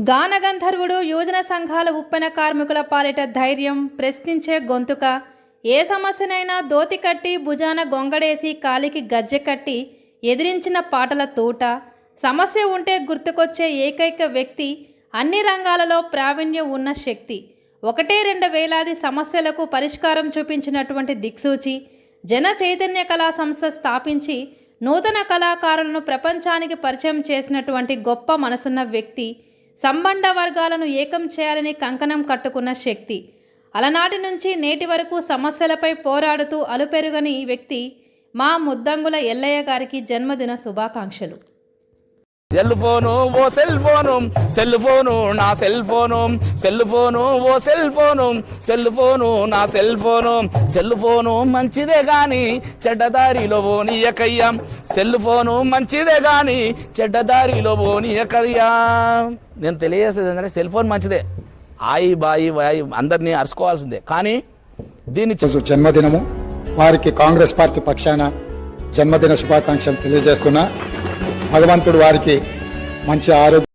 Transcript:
గానగంధర్వుడు యువజన సంఘాల ఉప్పెన కార్మికుల పాలిట ధైర్యం, ప్రశ్నించే గొంతుక, ఏ సమస్యనైనా దోతి కట్టి భుజాన గొంగడేసి కాలికి గజ్జె కట్టి ఎదిరించిన పాటల తోట, సమస్య ఉంటే గుర్తుకొచ్చే ఏకైక వ్యక్తి, అన్ని రంగాలలో ప్రావీణ్యం ఉన్న శక్తి, ఒకటే రెండు వేలాది సమస్యలకు పరిష్కారం చూపించినటువంటి దిక్సూచి, జన చైతన్య కళా సంస్థ స్థాపించి నూతన కళాకారులను ప్రపంచానికి పరిచయం చేసినటువంటి గొప్ప మనసున్న వ్యక్తి, సంబంధ వర్గాలను ఏకం చేయాలని కంకణం కట్టుకున్న శక్తి, అలనాటి నుంచి నేటి వరకు సమస్యలపై పోరాడుతూ అలుపెరుగని వ్యక్తి మా ముద్దంగుల ఎల్లయ్య గారికి జన్మదిన శుభాకాంక్షలు. సెల్ ఫోను ఓ సెల్ ఫోను, సెల్ ఫోను నా సెల్ ఫోను, సెల్ ఫోను ఓ సెల్ ఫోను, సెల్ ఫోను నా సెల్ ఫోను, సెల్ ఫోను మంచిదే గాని చెడ్డదారిలో పోనీయకయ్యా, సెల్ ఫోను మంచిదే గాని చెడ్డదారిలో పోనీయకయ్యా. నేను తెలియజేసేది ఏంటంటే సెల్ ఫోన్ మంచిదే, ఆయి బాయి వాయి అందరినీ అరుచుకోవాల్సిందే, కానీ దీన్ని జన్మదినము వారికి కాంగ్రెస్ పార్టీ పక్షాన జన్మదిన శుభాకాంక్షలు తెలియజేస్తున్నా. భగవంతుడు వారికి మంచి ఆరోగ్యం